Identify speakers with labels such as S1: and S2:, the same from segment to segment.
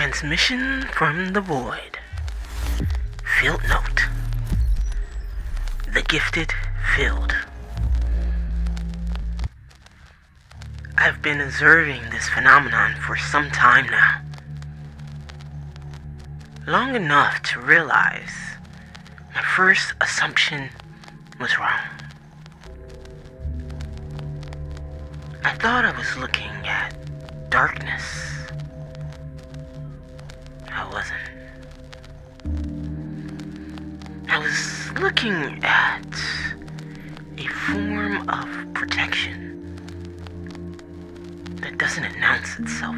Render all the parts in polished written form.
S1: Transmission from the void. Field note. The gifted field. I've been observing this phenomenon for some time now. Long enough to realize my first assumption was wrong. I thought I was looking at darkness. I wasn't. I was looking at a form of protection that doesn't announce itself.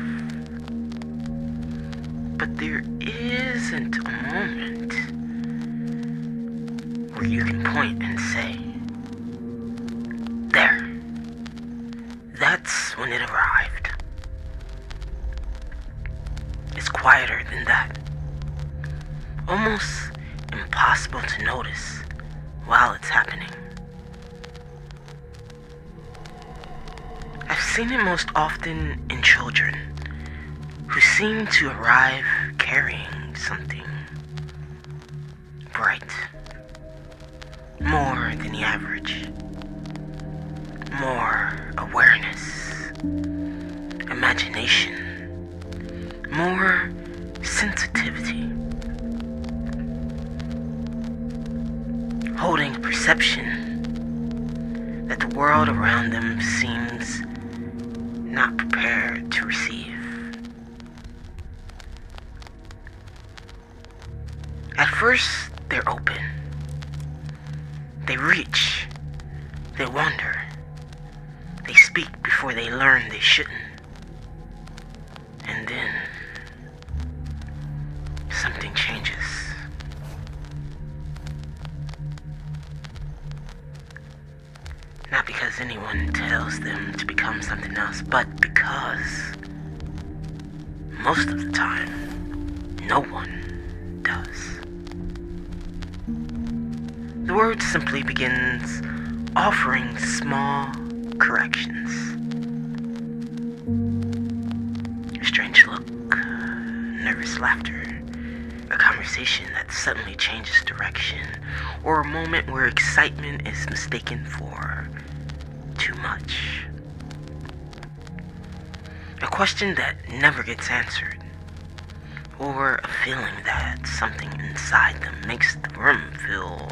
S1: But there isn't a moment where you can point and say, there. That's when it arrived. It's quieter than that. Almost impossible to notice while it's happening. I've seen it most often in children who seem to arrive carrying something bright, more than the average, more awareness, imagination, more sensitivity, holding a perception that the world around them seems not prepared to receive. At first, they're open. They reach. They wonder. They speak before they learn they shouldn't. And then something changes. Not because anyone tells them to become something else, but because most of the time, no one does. The word simply begins offering small corrections. A strange look, nervous laughter, a conversation that suddenly changes direction, or a moment where excitement is mistaken for too much. A question that never gets answered, or a feeling that something inside them makes the room feel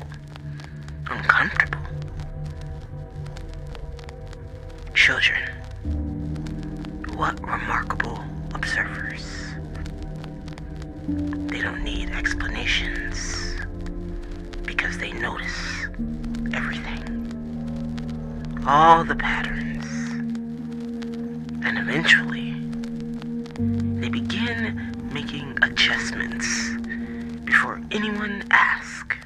S1: uncomfortable. Children, what remarkable observers. They don't need explanations because they notice everything, all the patterns, and eventually they begin making adjustments before anyone asks.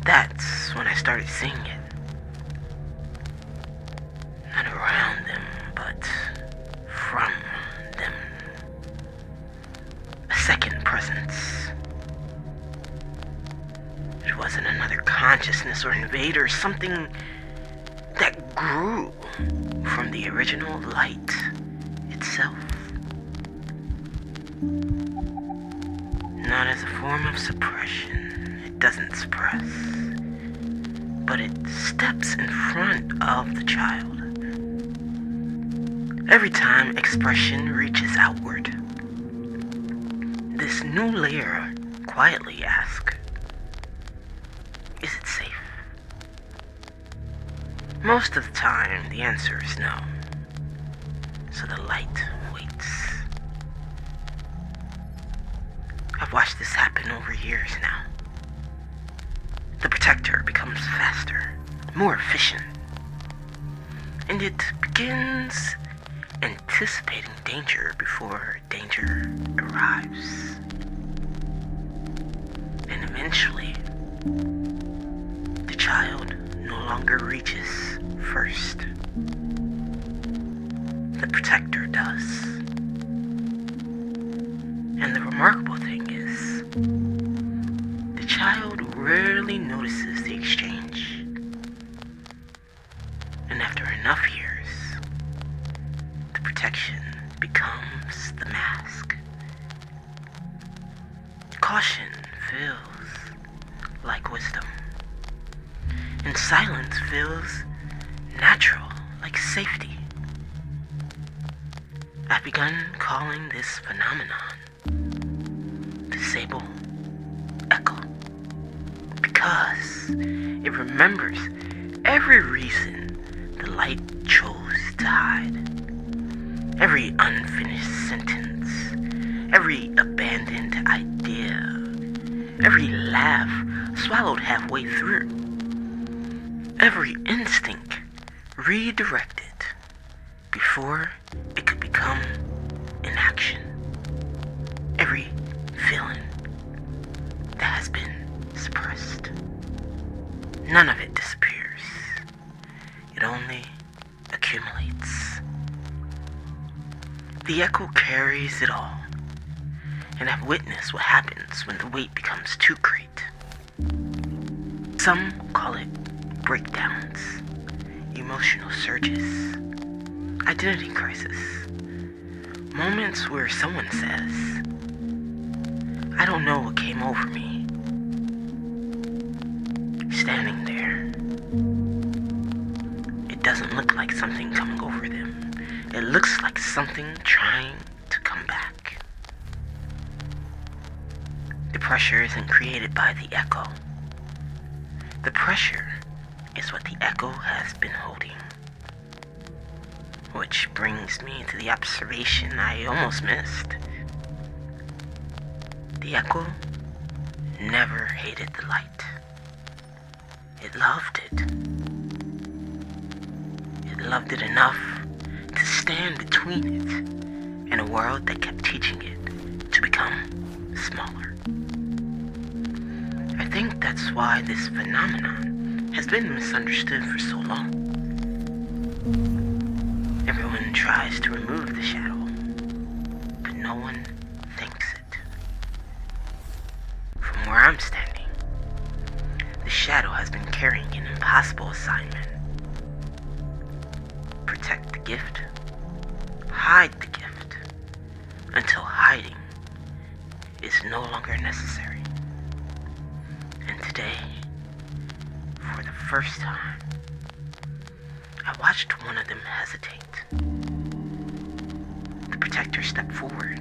S1: That's when I started seeing it. Not around them, but from them. A second presence. It wasn't another consciousness or invader, something that grew from the original light itself. Not as a form of suppression. It doesn't suppress, but it steps in front of the child. Every time expression reaches outward, this new layer quietly asks, is it safe? Most of the time, the answer is no. So the light waits. I've watched this happen over years now. The protector becomes faster, more efficient, and it begins anticipating danger before danger arrives. And eventually, the child no longer reaches first. The protector does. And the remarkable thing is, the child rarely notices the exchange. And after enough years, the protection becomes the mask. Caution feels like wisdom, and silence feels natural, like safety. I've begun calling this phenomenon the sable echo, because it remembers every reason the light chose to hide, every unfinished sentence, every abandoned idea, every laugh swallowed halfway through, every instinct redirected before it could become inaction, every feeling that has been suppressed. None of it disappears. It only accumulates. The echo carries it all, and I've witnessed what happens when the weight becomes too great. Some call it breakdowns, emotional surges, identity crisis, moments where someone says, "I don't know what came over me." Standing there, it doesn't look like something coming over them. It looks like something trying to come back. The pressure isn't created by the echo. The pressure is what the echo has been holding. Which brings me to the observation I almost missed. The echo never hated the light. It loved it. It loved it enough to stand between it and a world that kept teaching it to become smaller. I think that's why this phenomenon has been misunderstood for so long. Everyone tries to remove the shadow, but no one thinks it. From where I'm standing, the shadow has been carrying an impossible assignment. Protect the gift, hide the gift, until hiding is no longer necessary. And today, for the first time, I watched one of them hesitate. The protector stepped forward,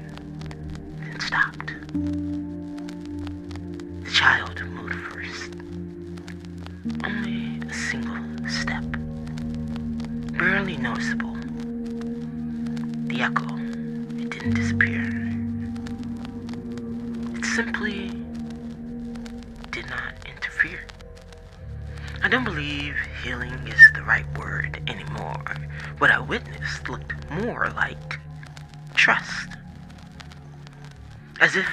S1: then stopped. The child moved first. Only a single step, barely noticeable. The echo, it didn't disappear. It simply did not interfere. I don't believe healing is the right word anymore. What I witnessed looked more like trust. As if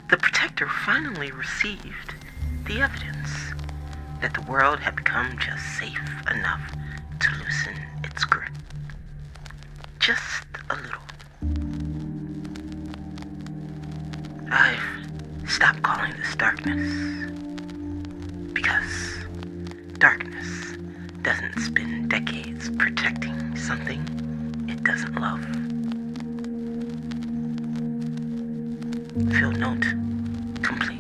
S1: the protector finally received the evidence that the world had become just safe enough to loosen its grip. Just a little. I've stopped calling this darkness, because darkness doesn't spend decades protecting something it doesn't love. Field note complete.